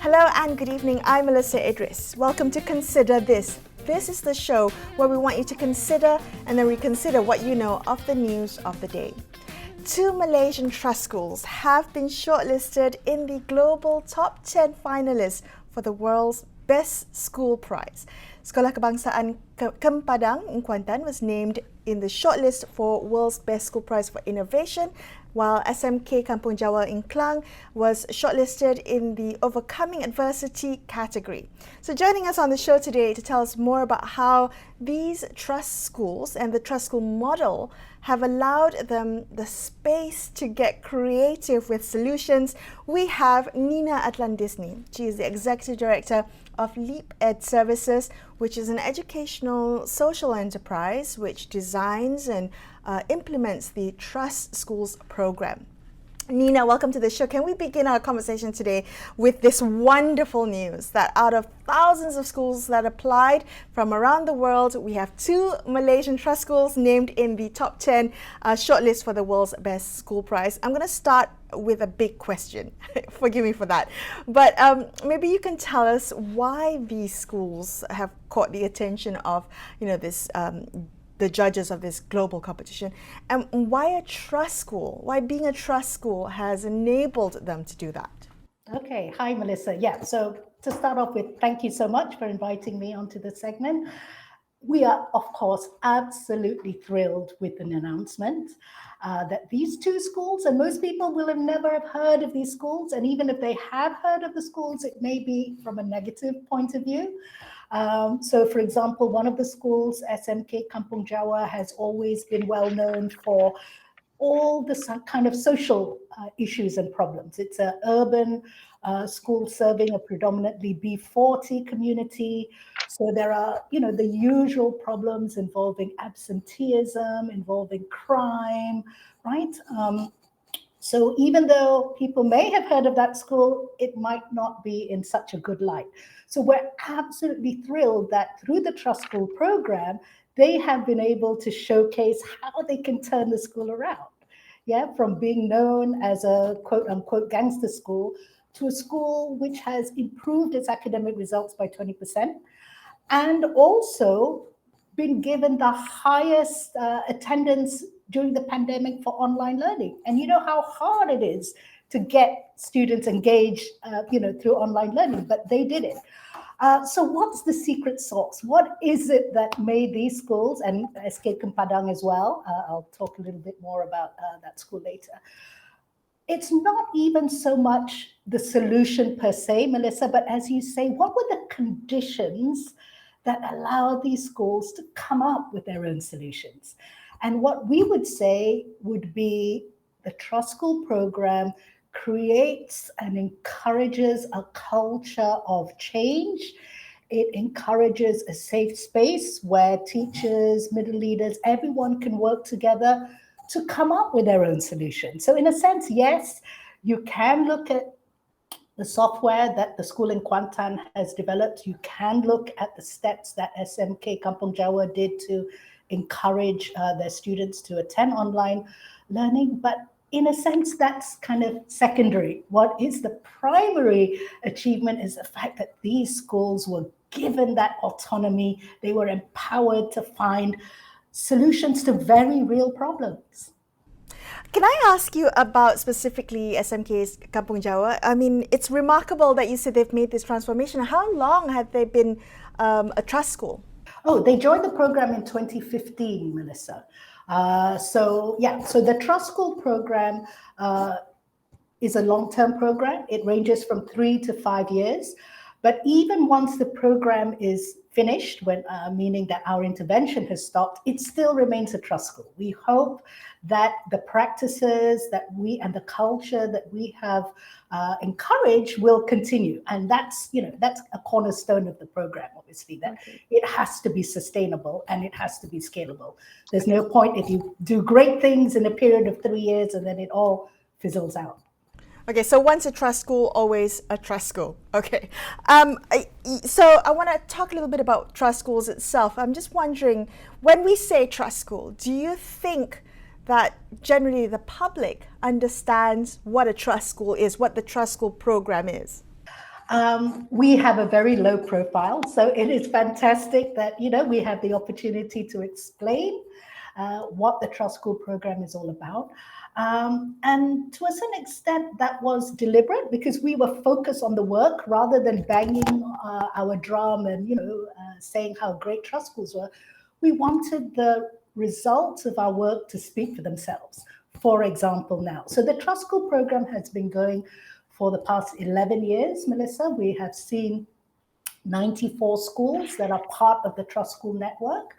Hello and good evening. I'm Melissa Idris. Welcome to Consider This. This is the show where we want you to consider and then reconsider what you know of the news of the day. 2 Malaysian trust schools have been shortlisted in the global top 10 finalists for the world's Best School Prize. Sekolah Kebangsaan Padang in Kuantan was named in the shortlist for World's Best School Prize for Innovation, while SMK Kampung Jawa in Klang was shortlisted in the Overcoming Adversity category. So joining us on the show today to tell us more about how these trust schools and the trust school model have allowed them the space to get creative with solutions, we have Nina Adlan Disney. She is the Executive Director of Leap Ed Services, which is an educational social enterprise which designs and implements the Trust Schools program. Nina, welcome to the show. Can we begin our conversation today with this wonderful news that out of thousands of schools that applied from around the world, we have 2 Malaysian trust schools named in the top 10 shortlist for the World's Best School Prize. I'm going to start with a big question. Forgive me for that. But maybe you can tell us why these schools have caught the attention of, this the judges of this global competition, and why a trust school, why being a trust school has enabled them to do that. Okay, hi Melissa. Yeah, so to start off with, thank you so much for inviting me onto the segment. We are, of course, absolutely thrilled with an announcement that these 2 schools, and most people will have never have heard of these schools, and even if they have heard of the schools, it may be from a negative point of view. So, for example, one of the schools, SMK Kampung Jawa, has always been well known for all the kind of social issues and problems. It's an urban school serving a predominantly B40 community. So there are, the usual problems involving absenteeism, involving crime, right? So even though people may have heard of that school, it might not be in such a good light. So we're absolutely thrilled that through the Trust School program, they have been able to showcase how they can turn the school around. Yeah, from being known as a quote unquote gangster school to a school which has improved its academic results by 20% and also been given the highest attendance during the pandemic for online learning. And you know how hard it is to get students engaged, through online learning, but they did it. So what's the secret sauce? What is it that made these schools, and SK Padang as well, I'll talk a little bit more about that school later. It's not even so much the solution per se, Melissa, but as you say, what were the conditions that allowed these schools to come up with their own solutions? And what we would say would be the Trust School program creates and encourages a culture of change. It encourages a safe space where teachers, middle leaders, everyone can work together to come up with their own solution. So in a sense, yes, you can look at the software that the school in Kuantan has developed. You can look at the steps that SMK Kampung Jawa did to encourage their students to attend online learning. But in a sense, that's kind of secondary. What is the primary achievement is the fact that these schools were given that autonomy. They were empowered to find solutions to very real problems. Can I ask you about specifically SMK's Kampung Jawa? I mean, it's remarkable that you said they've made this transformation. How long have they been a trust school? Oh, they joined the program in 2015, Melissa. So the Trust School program is a long-term program. It ranges from 3 to 5 years. But even once the program is finished, meaning that our intervention has stopped, it still remains a trust school. We hope that the practices that we and the culture that we have encouraged will continue. And that's a cornerstone of the program, obviously, that it has to be sustainable and it has to be scalable. There's no point if you do great things in a period of 3 years and then it all fizzles out. Okay, so once a trust school, always a trust school. Okay. So I want to talk a little bit about trust schools itself. I'm just wondering, when we say trust school, do you think that generally the public understands what a trust school is, what the trust school program is? We have a very low profile, so it is fantastic that we have the opportunity to explain what the Trust School program is all about. And to a certain extent, that was deliberate because we were focused on the work rather than banging our drum and saying how great Trust Schools were. We wanted the results of our work to speak for themselves. For example, now, so the Trust School program has been going for the past 11 years, Melissa. We have seen 94 schools that are part of the Trust School network.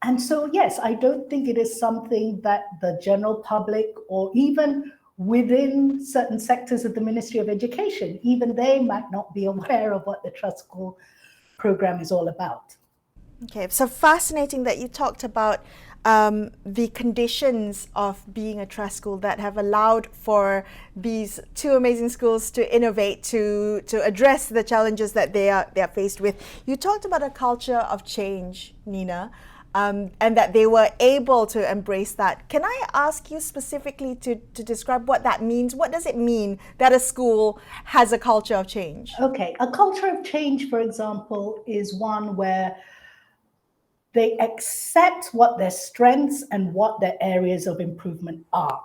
And so, yes, I don't think it is something that the general public or even within certain sectors of the Ministry of Education, even they might not be aware of what the Trust School program is all about. Okay, so fascinating that you talked about the conditions of being a trust school that have allowed for these two amazing schools to innovate, to address the challenges that they are faced with. You talked about a culture of change, Nina, and that they were able to embrace that. Can I ask you specifically to describe what that means? What does it mean that a school has a culture of change? Okay, a culture of change, for example, is one where they accept what their strengths and what their areas of improvement are,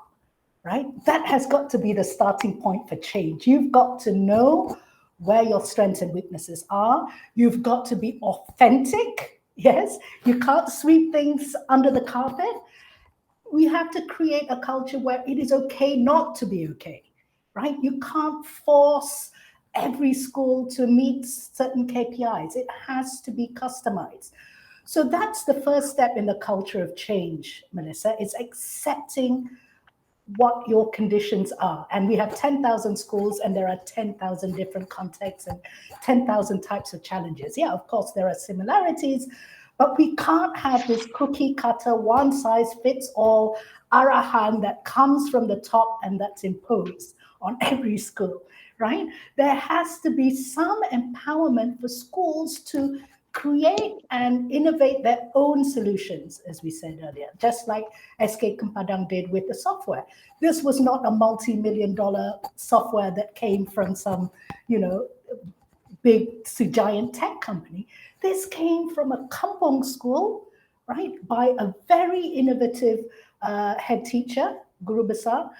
right? That has got to be the starting point for change. You've got to know where your strengths and weaknesses are. You've got to be authentic. Yes, you can't sweep things under the carpet. We have to create a culture where it is okay not to be okay, right? You can't force every school to meet certain KPIs. It has to be customized. So that's the first step in the culture of change, Melissa, is accepting what your conditions are. And we have 10,000 schools and there are 10,000 different contexts and 10,000 types of challenges. Yeah, of course, there are similarities, but we can't have this cookie cutter, one size fits all arahan that comes from the top and that's imposed on every school, right? There has to be some empowerment for schools to create and innovate their own solutions, as we said earlier, just like SK Kumpadang did with the software. This was not a multi-million-dollar software that came from some, big giant tech company. This came from a kampong school, right, by a very innovative head teacher, Guru Besar.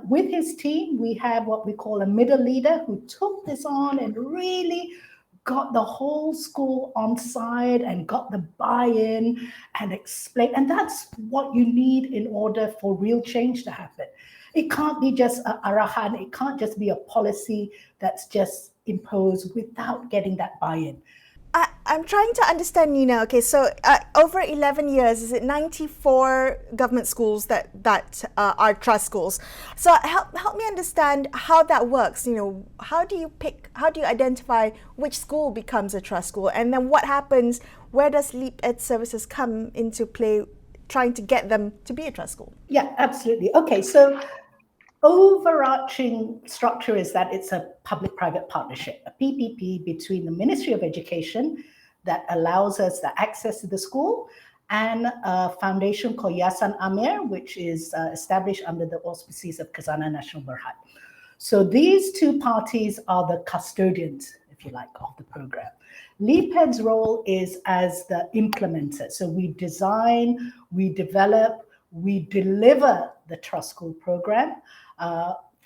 With his team, we have what we call a middle leader who took this on and really got the whole school on side and got the buy-in and explain. And that's what you need in order for real change to happen. It can't be just a arahan. It can't just be a policy that's just imposed without getting that buy-in. I'm trying to understand, Nina. Okay, so over 11 years, is it 94 government schools that are trust schools? So help me understand how that works. How do you identify which school becomes a trust school? And then what happens, where does Leap Ed Services come into play, trying to get them to be a trust school? Yeah, absolutely. Okay, so overarching structure is that it's a public-private partnership, a PPP between the Ministry of Education that allows us the access to the school and a foundation called Yayasan Amir, which is established under the auspices of Khazanah Nasional Berhad. So these two parties are the custodians, if you like, of the program. LEAPED's role is as the implementer. So we design, we develop, we deliver the Trust School program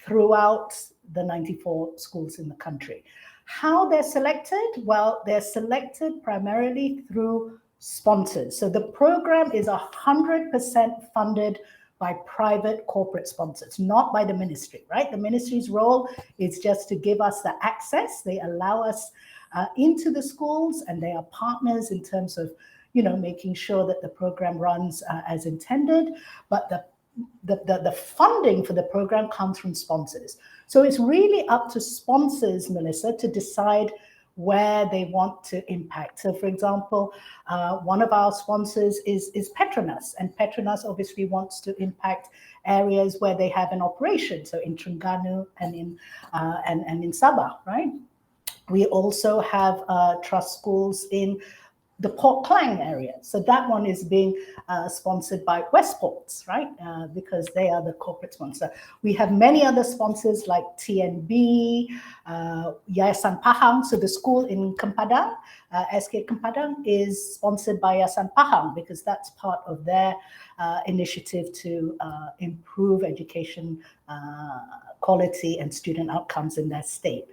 throughout the 94 schools in the country. How they're selected? Well, they're selected primarily through sponsors. So the program is 100% funded by private corporate sponsors, not by the ministry, right? The ministry's role is just to give us the access. They allow us into the schools and they are partners in terms of, making sure that the program runs as intended, but the funding for the program comes from sponsors. So it's really up to sponsors, Melissa, to decide where they want to impact. So for example, one of our sponsors is Petronas, and Petronas obviously wants to impact areas where they have an operation, so in Terengganu and in Sabah, right? We also have trust schools in the Port Klang area. So that one is being sponsored by Westports, right? Because they are the corporate sponsor. We have many other sponsors like TNB, Yayasan Pahang. So the school in Kempadang, SK Kempadang, is sponsored by Yayasan Pahang because that's part of their initiative to improve education quality and student outcomes in their state.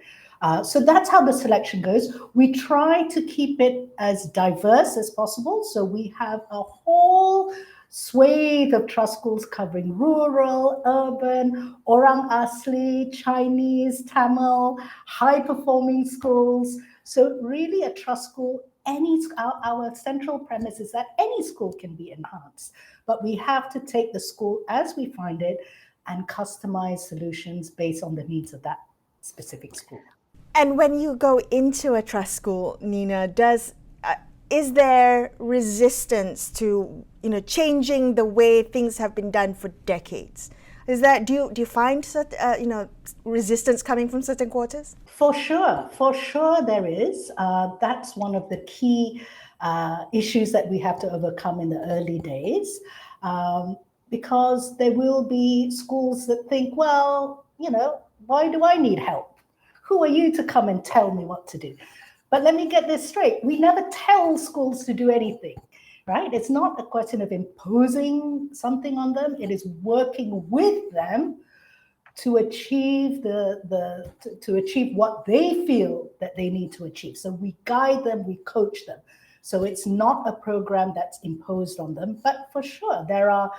So that's how the selection goes. We try to keep it as diverse as possible. So we have a whole swathe of trust schools covering rural, urban, Orang Asli, Chinese, Tamil, high-performing schools. So really a trust school, our central premise is that any school can be enhanced, but we have to take the school as we find it and customize solutions based on the needs of that specific school. And when you go into a trust school, Nina, is there resistance to changing the way things have been done for decades? Do you find resistance coming from certain quarters? For sure there is. That's one of the key issues that we have to overcome in the early days, because there will be schools that think, well, why do I need help? Who are you to come and tell me what to do? But let me get this straight. We never tell schools to do anything, right? It's not a question of imposing something on them. It is working with them to achieve to achieve what they feel that they need to achieve. So we guide them, we coach them. So it's not a program that's imposed on them. But for sure, there are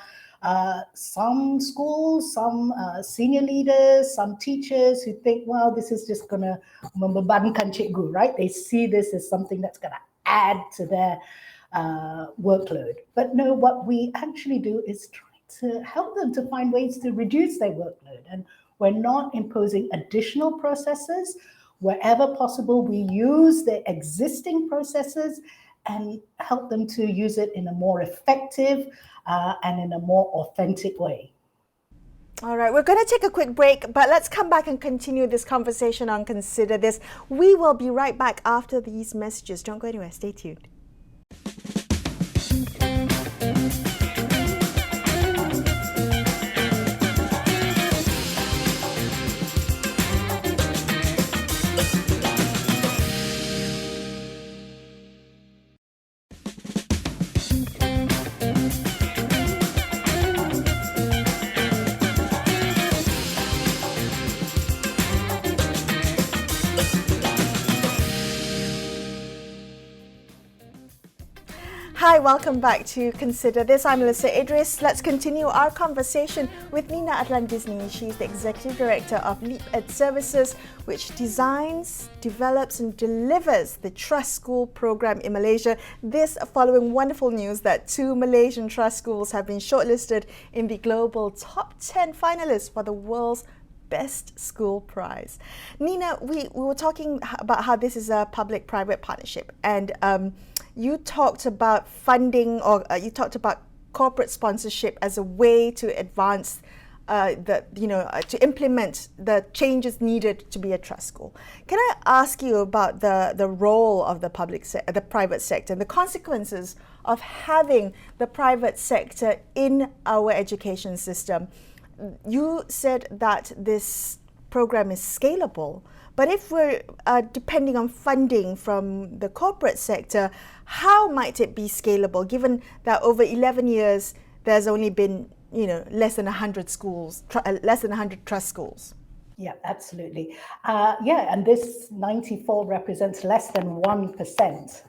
some schools, some senior leaders, some teachers who think, well, this is just going to membebankan cikgu, right? They see this as something that's going to add to their workload. But no, what we actually do is try to help them to find ways to reduce their workload. And we're not imposing additional processes. Wherever possible, we use the existing processes and help them to use it in a more effective and in a more authentic way. All right, we're going to take a quick break, but let's come back and continue this conversation on Consider This. We will be right back after these messages. Don't go anywhere, stay tuned. Hi, welcome back to Consider This. I'm Melissa Idris. Let's continue our conversation with Nina Adlan Disney. She's the Executive Director of Leap Ed Services, which designs, develops and delivers the Trust School program in Malaysia. This following wonderful news that 2 Malaysian trust schools have been shortlisted in the global top 10 finalists for the world's Best School Prize. Nina, we were talking about how this is a public-private partnership, and you talked about funding, or you talked about corporate sponsorship as a way to advance to implement the changes needed to be a trust school. Can I ask you about the role of the private sector, and the consequences of having the private sector in our education system? You said that this program is scalable, but if we're depending on funding from the corporate sector, how might it be scalable, given that over 11 years there's only been less than 100 schools, less than 100 trust schools? Yeah, absolutely. And this 94 represents less than 1%,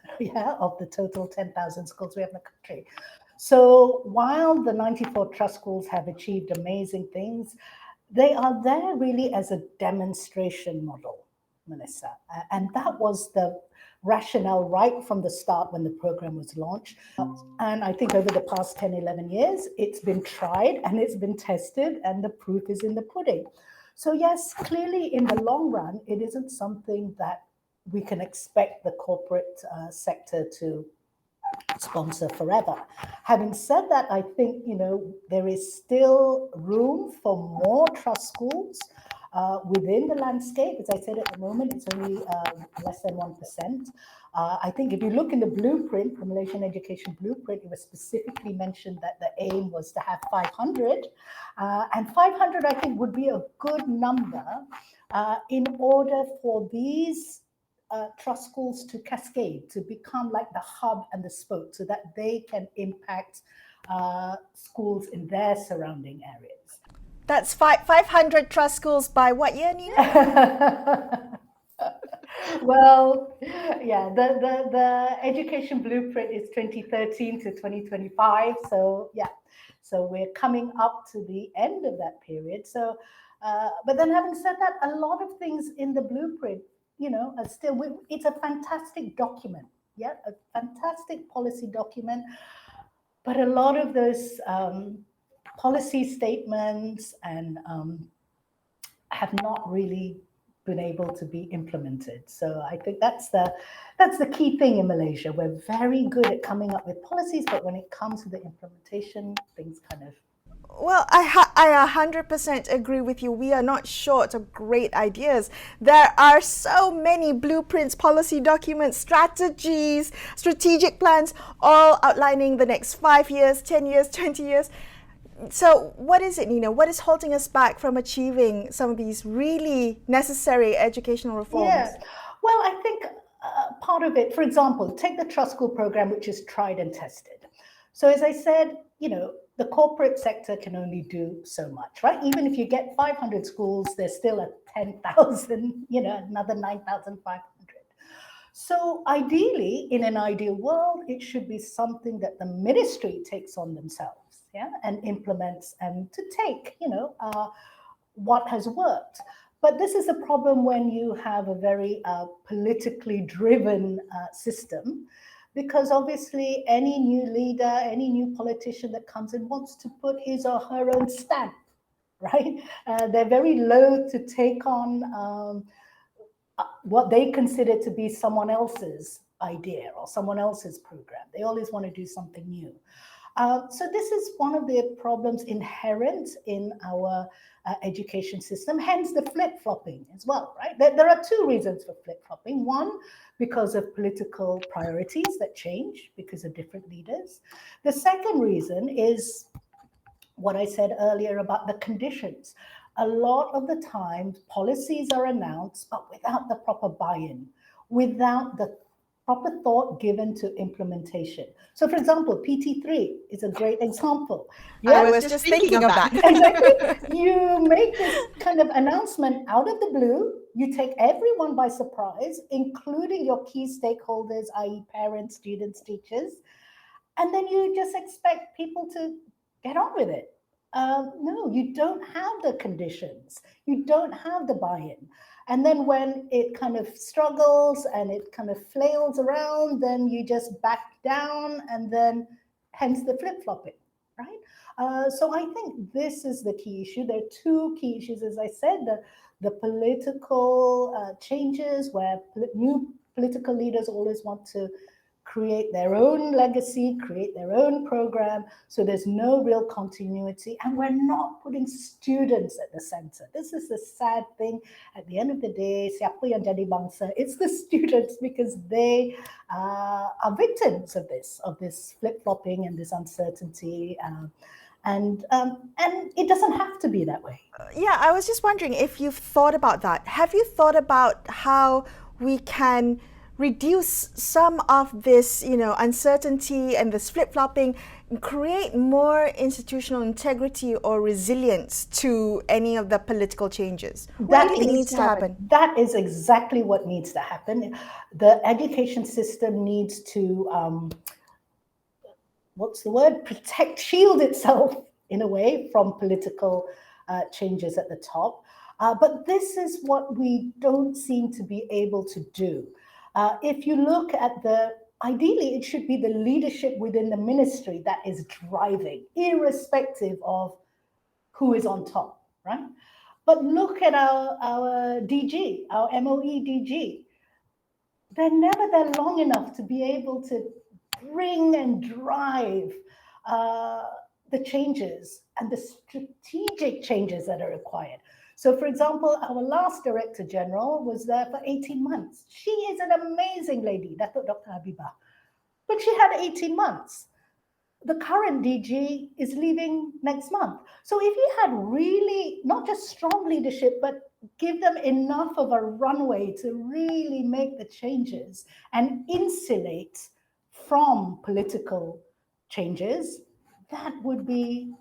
of the total 10,000 schools we have in the country. So while the 94 trust schools have achieved amazing things, they are there really as a demonstration model, Melissa. And that was the rationale right from the start when the program was launched. And I think over the past 10, 11 years, it's been tried and it's been tested, and the proof is in the pudding. So yes, clearly in the long run, it isn't something that we can expect the corporate sector to sponsor forever. Having said that, I think there is still room for more trust schools. within the landscape. As I said, at the moment, it's only less than 1%. I think if you look in the blueprint, the Malaysian Education Blueprint, it was specifically mentioned that the aim was to have 500. And 500, I think, would be a good number in order for these trust schools to cascade, to become like the hub and the spoke, so that they can impact schools in their surrounding areas. That's 500 trust schools by what year, Nina? Well, yeah, the education blueprint is 2013 to 2025. So yeah, so we're coming up to the end of that period. So, but then having said that, a lot of things in the blueprint, are still, it's a fantastic document. Yeah, a fantastic policy document. But a lot of those policy statements and have not really been able to be implemented. So I think that's the key thing in Malaysia. We're very good at coming up with policies, but when it comes to the implementation, things kind of... Well, I 100% agree with you. We are not short of great ideas. There are so many blueprints, policy documents, strategies, strategic plans, all outlining the next 5 years, 10 years, 20 years. So what is it, Nina? What is holding us back from achieving some of these really necessary educational reforms? Yeah, well, I think part of it, for example, take the Trust School program, which is tried and tested. So as I said, the corporate sector can only do so much, right? Even if you get 500 schools, there's still a 10,000, another 9,500. So ideally, in an ideal world, it should be something that the ministry takes on themselves, and implements, and to take, what has worked. But this is a problem when you have a very politically driven system, because obviously any new leader, any new politician that comes in wants to put his or her own stamp, right? They're very loath to take on what they consider to be someone else's idea or someone else's program. They always want to do something new. So this is one of the problems inherent in our education system, hence the flip-flopping as well, right? There are two reasons for flip-flopping. One, because of political priorities that change because of different leaders. The second reason is what I said earlier about the conditions. A lot of the time, policies are announced, but without the proper buy-in, without the proper thought given to implementation. So, for example, PT3 is a great example. I was just thinking of that. Exactly. You make this kind of announcement out of the blue. You take everyone by surprise, including your key stakeholders, i.e. parents, students, teachers, and then you just expect people to get on with it. No, you don't have the conditions. You don't have the buy-in. And then when it kind of struggles and it kind of flails around, then you just back down, and then hence the flip-flopping, right? So I think this is the key issue. There are two key issues, as I said, the political changes, where new political leaders always want to create their own legacy, create their own program, so there's no real continuity, and we're not putting students at the center. This is the sad thing. At the end of the day, siapa yang jadi bangsa? It's the students, because they are victims of this flip-flopping and this uncertainty. And it doesn't have to be that way. Yeah, I was just wondering if you've thought about that. Have you thought about how we can reduce some of this, uncertainty and this flip-flopping, create more institutional integrity or resilience to any of the political changes? What do you think needs to happen? That is exactly what needs to happen. The education system needs to, shield itself in a way from political changes at the top. But this is what we don't seem to be able to do. If you look at ideally, it should be the leadership within the ministry that is driving, irrespective of who is on top, right? But look at our DG, our MOE DG. They're never there long enough to be able to bring and drive the changes and the strategic changes that are required. So, for example, our last Director General was there for 18 months. She is an amazing lady, Dr. Habiba, but she had 18 months. The current DG is leaving next month. So if you had really not just strong leadership, but give them enough of a runway to really make the changes and insulate from political changes, that would be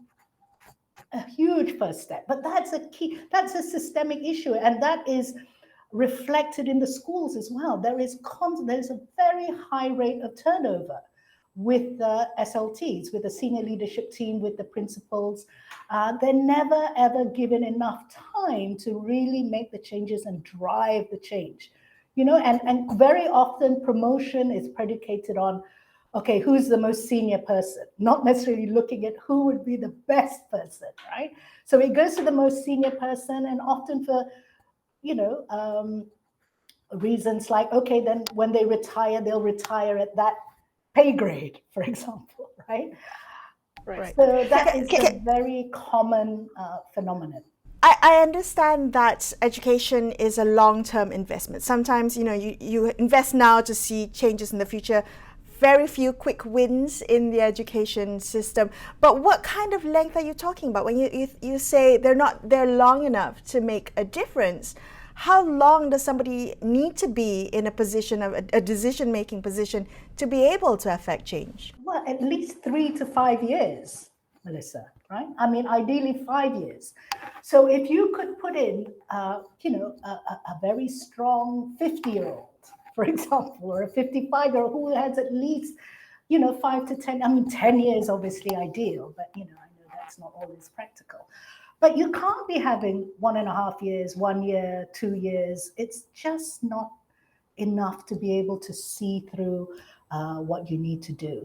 a huge first step. But that's a key, that's a systemic issue, and that is reflected in the schools as well. There's a very high rate of turnover with the SLTs, with the senior leadership team, with the principals. They're never, ever given enough time to really make the changes and drive the change. And very often promotion is predicated on, okay, who's the most senior person, not necessarily looking at who would be the best person, right? So it goes to the most senior person, and often for, reasons like, okay, then when they retire, they'll retire at that pay grade, for example, right? Right. So that is a very common phenomenon. I understand that education is a long-term investment. Sometimes, you invest now to see changes in the future. Very few quick wins in the education system. But what kind of length are you talking about when you say they're not there long enough to make a difference? How long does somebody need to be in a position of a decision-making position to be able to affect change? Well, at least 3 to 5 years, Melissa, right? I mean, ideally 5 years. So if you could put in, a very strong 50-year-old, for example, or a 55-year-old who has at least, 5 to 10, 10 years obviously ideal, but, I know that's not always practical. But you can't be having 1.5 years, 1 year, 2 years. It's just not enough to be able to see through what you need to do.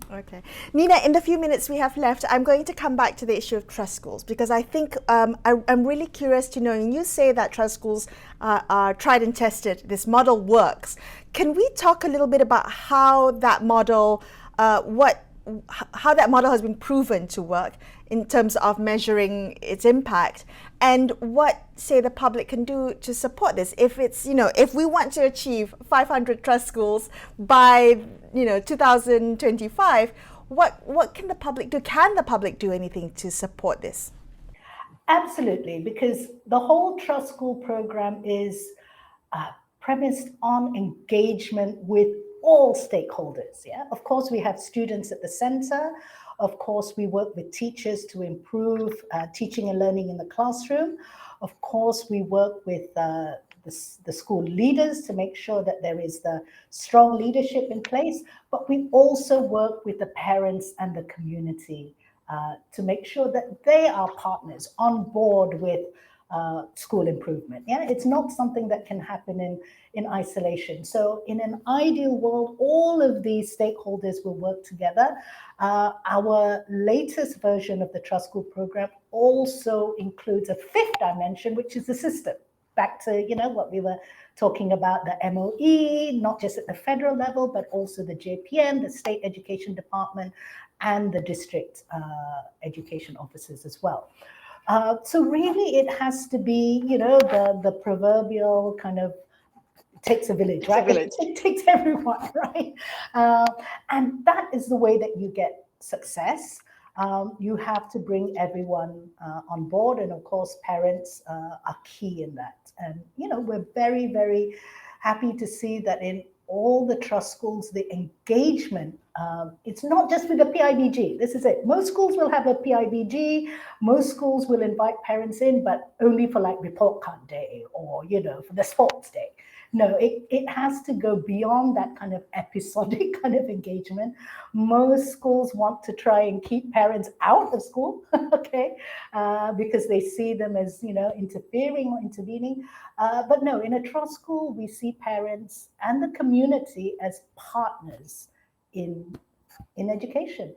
Okay. Nina, in the few minutes we have left, I'm going to come back to the issue of trust schools, because I think I'm really curious to know, and you say that trust schools are tried and tested, this model works. Can we talk a little bit about how that model, how that model has been proven to work in terms of measuring its impact, and what, say, the public can do to support this? If it's, if we want to achieve 500 trust schools by, 2025, what can the public do? Can the public do anything to support this? Absolutely, because the whole trust school program is premised on engagement with all stakeholders. Yeah, of course, we have students at the center. Of course, we work with teachers to improve teaching and learning in the classroom. Of course, we work with the school leaders to make sure that there is the strong leadership in place. But we also work with the parents and the community to make sure that they are partners on board with school improvement. Yeah, it's not something that can happen in isolation. So in an ideal world, all of these stakeholders will work together. Our latest version of the Trust School program also includes a fifth dimension, which is the system. Back to what we were talking about, the MOE, not just at the federal level, but also the JPN, the State Education Department, and the district education officers as well. So really, it has to be, the proverbial kind of takes a village, right? It takes everyone, right? And that is the way that you get success. You have to bring everyone on board, and of course, parents are key in that. And we're very, very happy to see that in all the trust schools, the engagement, it's not just with the PIBG. This is it. Most schools will have a PIBG. Most schools will invite parents in, but only for like report card day or, for the sports day. No, it has to go beyond that kind of episodic kind of engagement. Most schools want to try and keep parents out of school, okay, because they see them as, interfering or intervening. But no, in a trust school, we see parents and the community as partners in education.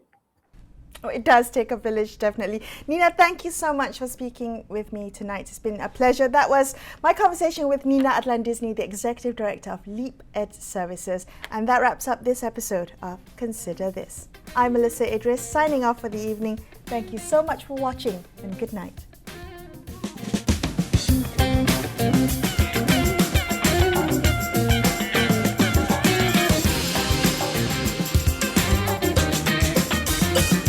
Oh, it does take a village, definitely. Nina, thank you so much for speaking with me tonight. It's been a pleasure. That was my conversation with Nina Adlan Disney, the Executive Director of Leap Ed Services. And that wraps up this episode of Consider This. I'm Melissa Idris, signing off for the evening. Thank you so much for watching, and good night. Bye.